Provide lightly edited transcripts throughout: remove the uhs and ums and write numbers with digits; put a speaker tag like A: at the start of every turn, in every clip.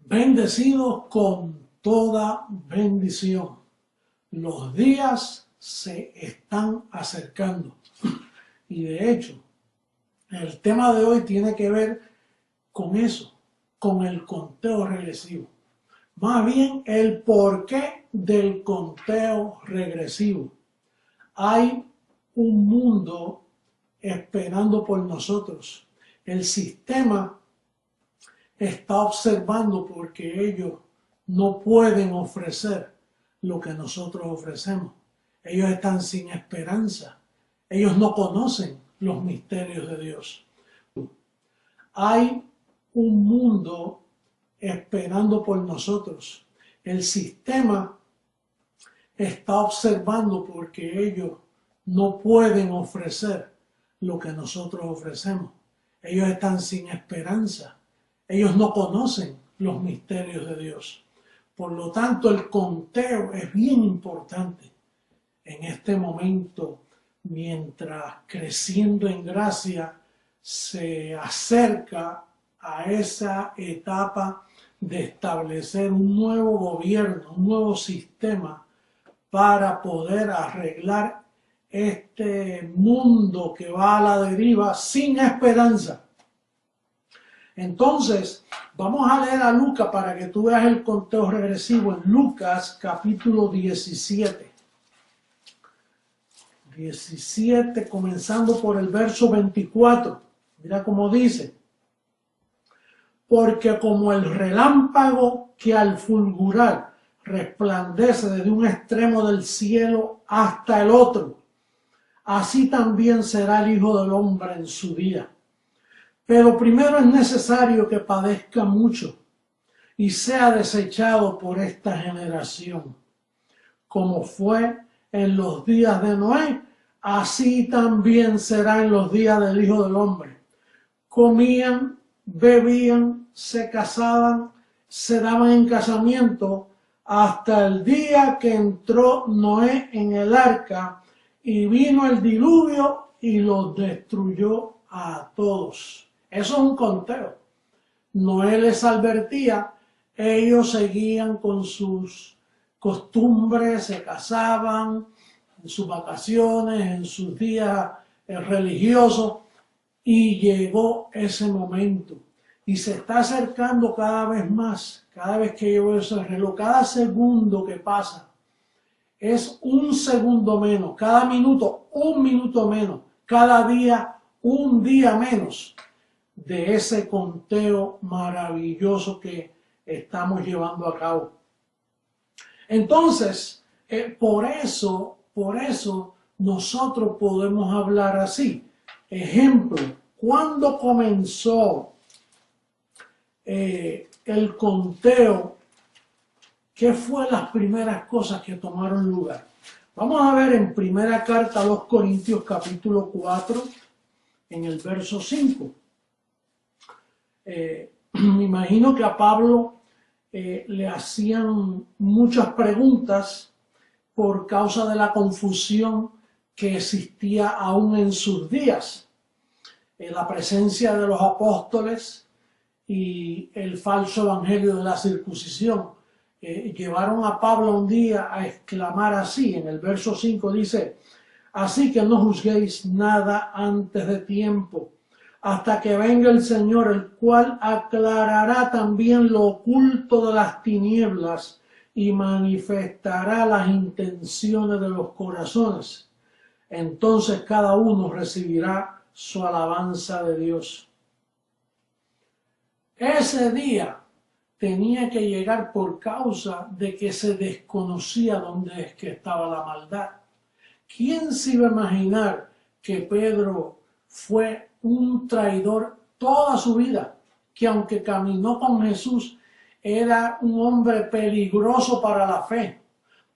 A: Bendecidos con toda bendición. Los días se están acercando. Y de hecho, el tema de hoy tiene que ver con eso, con el conteo regresivo. Más bien el porqué del conteo regresivo. Hay un mundo esperando por nosotros. El sistema está observando porque ellos no pueden ofrecer lo que nosotros ofrecemos. Ellos están sin esperanza. Ellos no conocen los misterios de Dios. Hay un mundo esperando por nosotros. El sistema está observando porque ellos no pueden ofrecer lo que nosotros ofrecemos. Ellos están sin esperanza. Ellos no conocen los misterios de Dios. Por lo tanto, el conteo es bien importante en este momento, mientras creciendo en gracia se acerca a esa etapa de establecer un nuevo gobierno, un nuevo sistema para poder arreglar este mundo que va a la deriva sin esperanza. Entonces, vamos a leer a Lucas para que tú veas el conteo regresivo en Lucas capítulo 17. 17, comenzando por el verso 24. Mira cómo dice: porque como el relámpago que al fulgurar resplandece desde un extremo del cielo hasta el otro, así también será el Hijo del Hombre en su día. Pero primero es necesario que padezca mucho y sea desechado por esta generación. Como fue en los días de Noé, así también será en los días del Hijo del Hombre. Comían, bebían, se casaban, se daban en casamiento hasta el día que entró Noé en el arca y vino el diluvio y los destruyó a todos. Eso es un conteo. Noé les advertía, ellos seguían con sus costumbres, se casaban en sus vacaciones, en sus días religiosos, y llegó ese momento. Y se está acercando cada vez más, cada vez que yo veo ese reloj, cada segundo que pasa es un segundo menos, cada minuto un minuto menos, cada día un día menos de ese conteo maravilloso que estamos llevando a cabo. Entonces, por eso nosotros podemos hablar así. Ejemplo, ¿cuándo comenzó el conteo? ¿Qué fue las primeras cosas que tomaron lugar? Vamos a ver en primera carta a los Corintios capítulo 4, en el verso 5. Me imagino que a Pablo le hacían muchas preguntas por causa de la confusión que existía aún en sus días. La presencia de los apóstoles y el falso evangelio de la circuncisión llevaron a Pablo un día a exclamar así. En el verso 5 dice: así que no juzguéis nada antes de tiempo, hasta que venga el Señor, el cual aclarará también lo oculto de las tinieblas y manifestará las intenciones de los corazones. Entonces cada uno recibirá su alabanza de Dios. Ese día tenía que llegar por causa de que se desconocía dónde es que estaba la maldad. ¿Quién se iba a imaginar que Pedro fue un traidor toda su vida? Que aunque caminó con Jesús, era un hombre peligroso para la fe,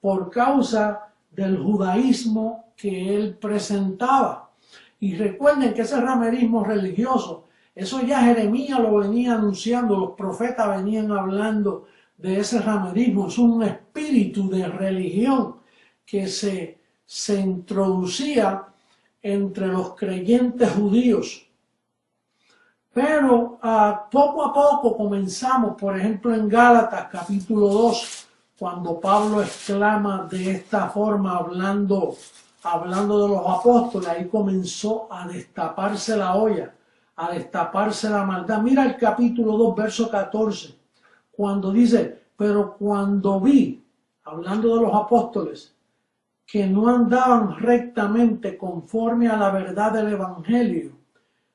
A: por causa del judaísmo que él presentaba. Y recuerden que ese ramerismo religioso, eso ya Jeremías lo venía anunciando, los profetas venían hablando de ese ramerismo. Es un espíritu de religión que se introducía entre los creyentes judíos Pero poco a poco comenzamos, por ejemplo en Gálatas capítulo 2, cuando Pablo exclama de esta forma, hablando de los apóstoles, ahí comenzó a destaparse la olla, a destaparse la maldad. Mira el capítulo 2, verso 14, cuando dice, pero cuando vi, hablando de los apóstoles, que no andaban rectamente conforme a la verdad del Evangelio,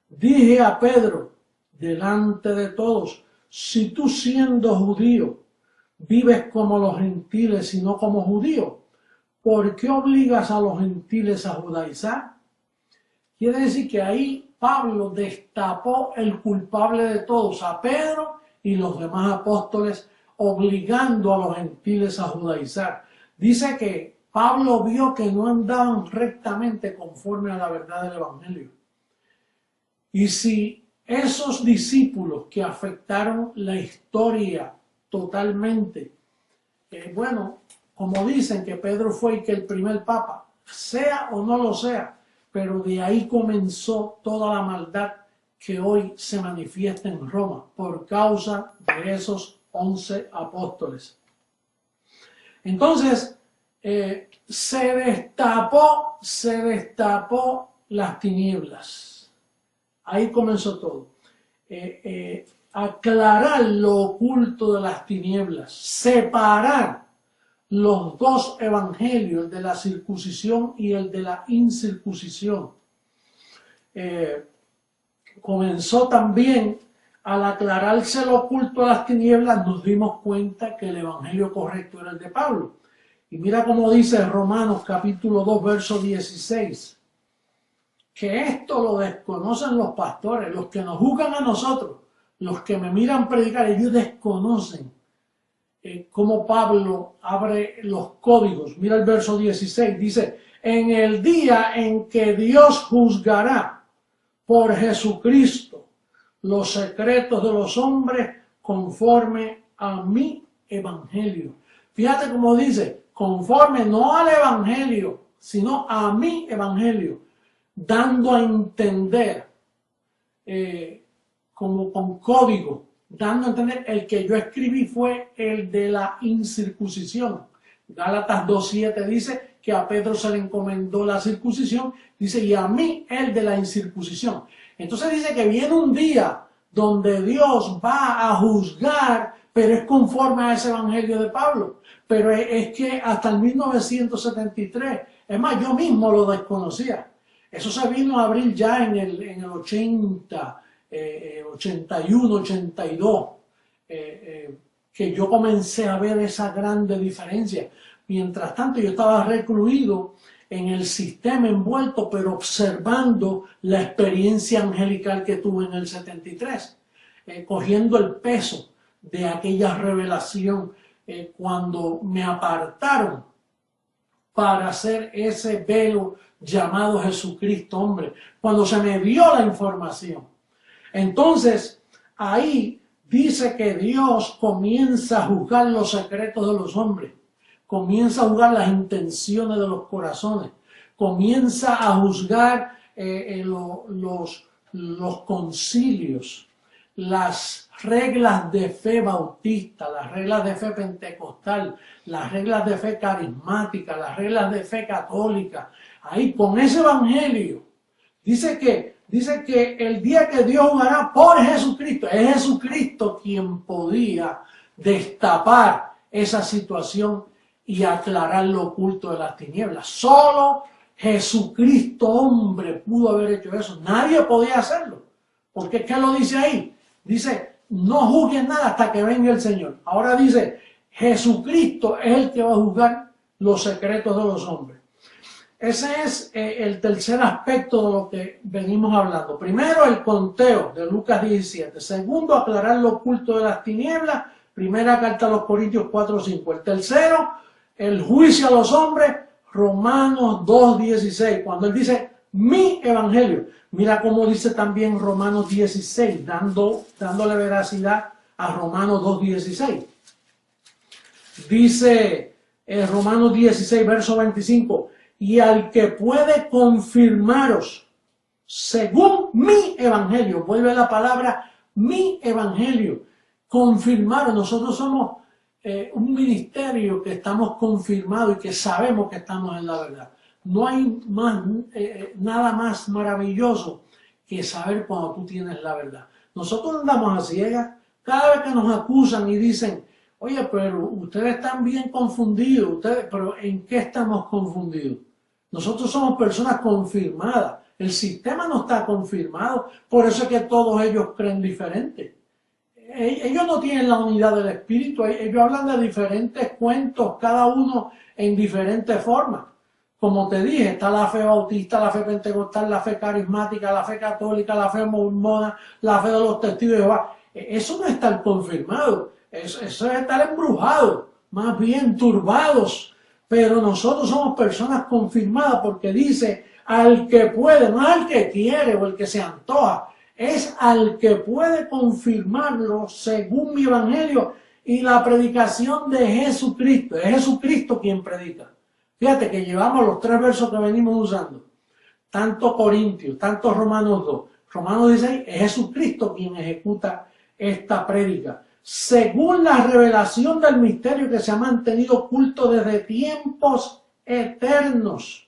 A: dije a Pedro, delante de todos, si tú siendo judío, vives como los gentiles y no como judíos, ¿por qué obligas a los gentiles a judaizar? Quiere decir que ahí Pablo destapó el culpable de todos, a Pedro y los demás apóstoles, obligando a los gentiles a judaizar. Dice que Pablo vio que no andaban rectamente conforme a la verdad del Evangelio. Y si esos discípulos que afectaron la historia totalmente, bueno, como dicen que Pedro fue el primer papa, sea o no lo sea, pero de ahí comenzó toda la maldad que hoy se manifiesta en Roma por causa de esos 11 apóstoles. Entonces, se destapó las tinieblas. Ahí comenzó todo. Aclarar lo oculto de las tinieblas, separar los dos evangelios, el de la circuncisión y el de la incircuncisión. Comenzó también, al aclararse lo oculto de las tinieblas, nos dimos cuenta que el evangelio correcto era el de Pablo. Y mira cómo dice Romanos capítulo 2, verso 16, que esto lo desconocen los pastores, los que nos juzgan a nosotros, los que me miran predicar, ellos desconocen cómo Pablo abre los códigos. Mira el verso 16, dice, en el día en que Dios juzgará por Jesucristo los secretos de los hombres conforme a mi evangelio. Fíjate cómo dice, conforme no al evangelio, sino a mi evangelio, dando a entender, como con código, dando a entender, el que yo escribí fue el de la incircuncisión. Gálatas 2:7 dice que a Pedro se le encomendó la circuncisión, dice, y a mí el de la incircuncisión. Entonces dice que viene un día donde Dios va a juzgar, pero es conforme a ese evangelio de Pablo. Pero es que hasta el 1973, es más, yo mismo lo desconocía. Eso se vino a abrir ya en el 80, 81, 82, que yo comencé a ver esa grande diferencia. Mientras tanto, yo estaba recluido en el sistema envuelto, pero observando la experiencia angelical que tuve en el 73, cogiendo el peso de aquella revelación cuando me apartaron para hacer ese velo llamado Jesucristo hombre, cuando se me dio la información. Entonces, ahí dice que Dios comienza a juzgar los secretos de los hombres, comienza a juzgar las intenciones de los corazones, comienza a juzgar los concilios, las reglas de fe bautista, las reglas de fe pentecostal, las reglas de fe carismática, las reglas de fe católica. Ahí con ese evangelio dice que el día que Dios juzgará por Jesucristo, es Jesucristo quien podía destapar esa situación y aclarar lo oculto de las tinieblas. Solo Jesucristo hombre pudo haber hecho eso. Nadie podía hacerlo. Porque ¿qué lo dice ahí? Dice, no juzguen nada hasta que venga el Señor. Ahora dice, Jesucristo es el que va a juzgar los secretos de los hombres. Ese es el tercer aspecto de lo que venimos hablando. Primero, el conteo de Lucas 17. Segundo, aclarar lo oculto de las tinieblas. Primera carta a los Corintios 4:5. El tercero, el juicio a los hombres. Romanos 2:16. Cuando él dice, mi evangelio. Mira cómo dice también Romanos 16, dándole veracidad a Romanos 2:16. Dice Romanos 16, verso 25, y al que puede confirmaros según mi evangelio. Vuelve la palabra mi evangelio. Confirmaron. Nosotros somos un ministerio que estamos confirmados y que sabemos que estamos en la verdad. No hay nada más maravilloso que saber cuando tú tienes la verdad. Nosotros no andamos a ciegas. Cada vez que nos acusan y dicen, oye, pero ustedes están bien confundidos, pero ¿en qué estamos confundidos? Nosotros somos personas confirmadas. El sistema no está confirmado, por eso es que todos ellos creen diferente. Ellos no tienen la unidad del espíritu, ellos hablan de diferentes cuentos, cada uno en diferentes formas. Como te dije, está la fe bautista, la fe pentecostal, la fe carismática, la fe católica, la fe mormona, la fe de los testigos de Jehová. Eso no es estar confirmado, eso es estar embrujado, más bien turbados. Pero nosotros somos personas confirmadas porque dice al que puede, no al que quiere o el que se antoja, es al que puede confirmarlo según mi evangelio y la predicación de Jesucristo. Es Jesucristo quien predica. Fíjate que llevamos los 3 versos que venimos usando, tanto Corintios, tanto Romanos 2. Romanos 16, es Jesucristo quien ejecuta esta prédica, según la revelación del misterio que se ha mantenido oculto desde tiempos eternos,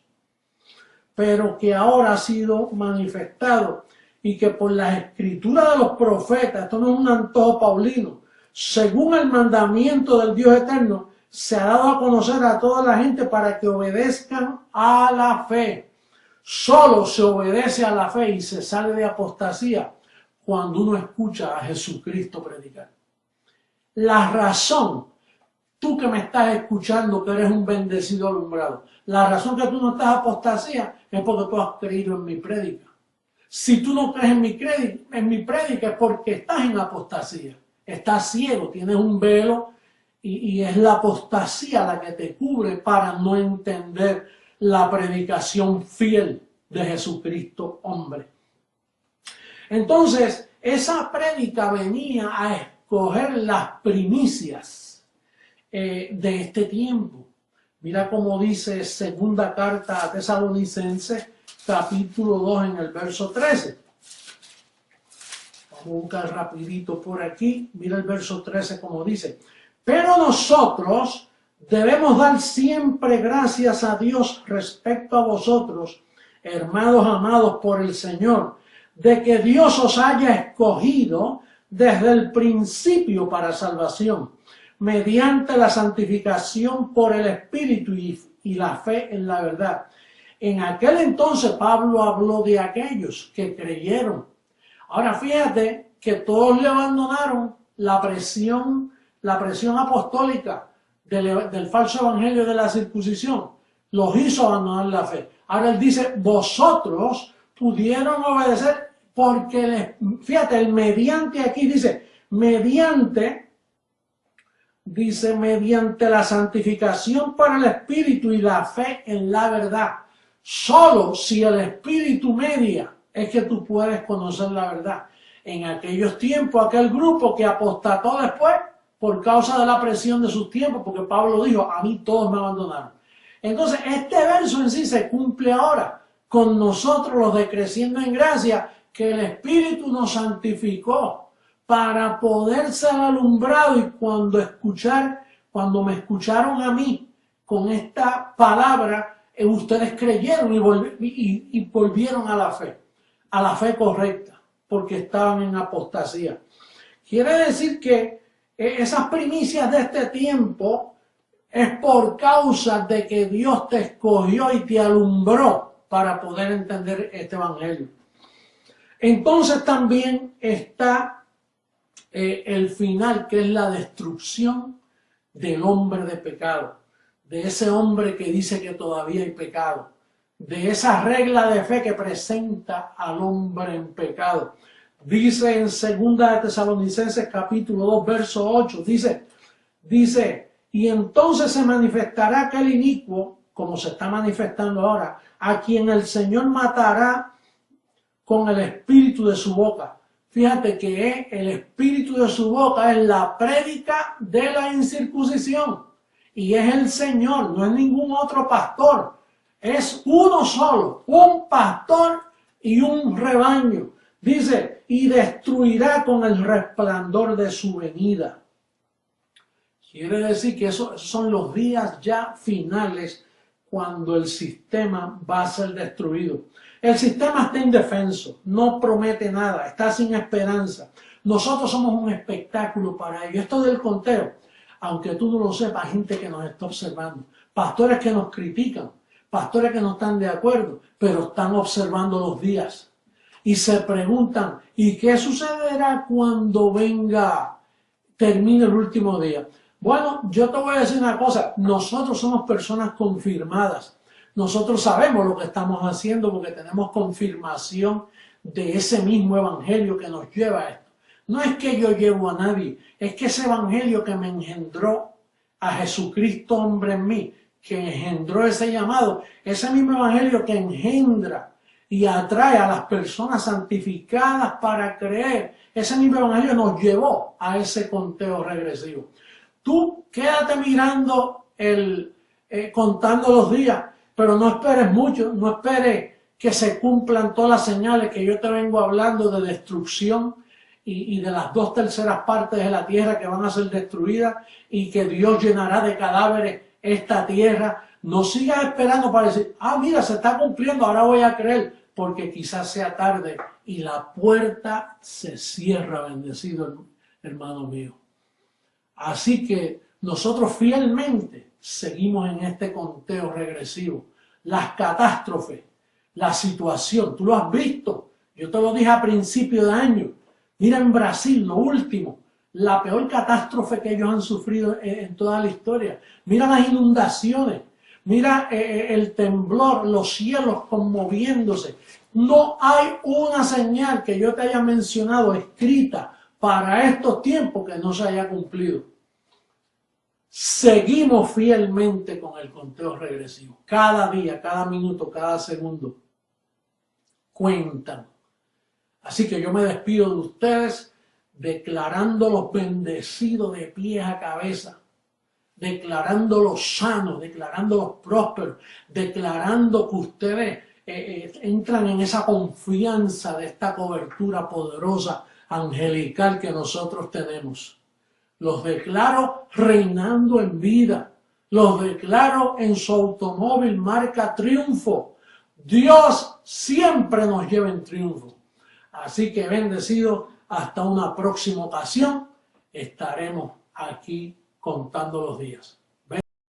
A: pero que ahora ha sido manifestado y que por la escritura de los profetas, esto no es un antojo paulino, según el mandamiento del Dios eterno, se ha dado a conocer a toda la gente para que obedezcan a la fe. Solo se obedece a la fe y se sale de apostasía cuando uno escucha a Jesucristo predicar. La razón, tú que me estás escuchando, que eres un bendecido alumbrado, la razón que tú no estás apostasía es porque tú has creído en mi prédica. Si tú no crees en mi prédica es porque estás en apostasía, estás ciego, tienes un velo y es la apostasía la que te cubre para no entender la predicación fiel de Jesucristo hombre. Entonces, esa prédica venía a escoger las primicias de este tiempo. Mira cómo dice segunda carta a Tesalonicenses, capítulo 2, en el verso 13. Vamos a buscar rapidito por aquí. Mira el verso 13 como dice. Pero nosotros debemos dar siempre gracias a Dios respecto a vosotros, hermanos amados por el Señor, de que Dios os haya escogido desde el principio para salvación, mediante la santificación por el Espíritu y la fe en la verdad. En aquel entonces Pablo habló de aquellos que creyeron. Ahora fíjate que todos le abandonaron la presión apostólica del falso evangelio de la circuncisión. Los hizo abandonar la fe. Ahora él dice, vosotros pudieron obedecer porque, fíjate, el mediante aquí dice, mediante la santificación para el Espíritu y la fe en la verdad. Solo si el Espíritu media es que tú puedes conocer la verdad. En aquellos tiempos, aquel grupo que apostató después por causa de la presión de sus tiempos, porque Pablo dijo, a mí todos me abandonaron. Entonces, este verso en sí se cumple ahora con nosotros los de Creciendo en Gracia, que el Espíritu nos santificó para poder ser alumbrado y cuando me escucharon a mí con esta palabra, ustedes creyeron y volvieron a la fe correcta, porque estaban en apostasía. Quiere decir que esas primicias de este tiempo es por causa de que Dios te escogió y te alumbró para poder entender este evangelio. Entonces también está el final, que es la destrucción del hombre de pecado, de ese hombre que dice que todavía hay pecado, de esa regla de fe que presenta al hombre en pecado. Dice en 2 de Tesalonicenses capítulo 2, verso 8, dice, y entonces se manifestará aquel inicuo, como se está manifestando ahora, a quien el Señor matará con el espíritu de su boca. Fíjate que el espíritu de su boca es la prédica de la incircuncisión. Y es el Señor, no es ningún otro pastor. Es uno solo, un pastor y un rebaño. Dice, y destruirá con el resplandor de su venida. Quiere decir que esos son los días ya finales cuando el sistema va a ser destruido. El sistema está indefenso, no promete nada, está sin esperanza. Nosotros somos un espectáculo para ello. Esto del conteo, aunque tú no lo sepas, hay gente que nos está observando, pastores que nos critican, pastores que no están de acuerdo, pero están observando los días y se preguntan, ¿y qué sucederá cuando termine el último día? Bueno, yo te voy a decir una cosa, nosotros somos personas confirmadas, nosotros sabemos lo que estamos haciendo porque tenemos confirmación de ese mismo evangelio que nos lleva a esto. No es que yo llevo a nadie, es que ese evangelio que me engendró a Jesucristo hombre en mí, que engendró ese llamado, ese mismo evangelio que engendra y atrae a las personas santificadas para creer, ese mismo evangelio nos llevó a ese conteo regresivo. Tú quédate mirando, contando los días, pero no esperes mucho, no esperes que se cumplan todas las señales que yo te vengo hablando de destrucción y de las 2/3 partes de la tierra que van a ser destruidas y que Dios llenará de cadáveres esta tierra. No sigas esperando para decir, mira, se está cumpliendo, ahora voy a creer, porque quizás sea tarde y la puerta se cierra, bendecido hermano mío. Así que nosotros fielmente seguimos en este conteo regresivo. Las catástrofes, la situación, tú lo has visto, yo te lo dije a principio de año. Mira en Brasil, lo último, la peor catástrofe que ellos han sufrido en toda la historia. Mira las inundaciones, mira el temblor, los cielos conmoviéndose. No hay una señal que yo te haya mencionado escrita para estos tiempos que no se haya cumplido. Seguimos fielmente con el conteo regresivo. Cada día, cada minuto, cada segundo cuentan. Así que yo me despido de ustedes declarándolos bendecidos de pies a cabeza, declarándolos sanos, declarándolos prósperos, declarando que ustedes entran en esa confianza de esta cobertura poderosa angelical que nosotros tenemos. Los declaro reinando en vida, los declaro en su automóvil marca Triunfo. Dios siempre nos lleva en triunfo. Así que bendecido, hasta una próxima ocasión, estaremos aquí contando los días.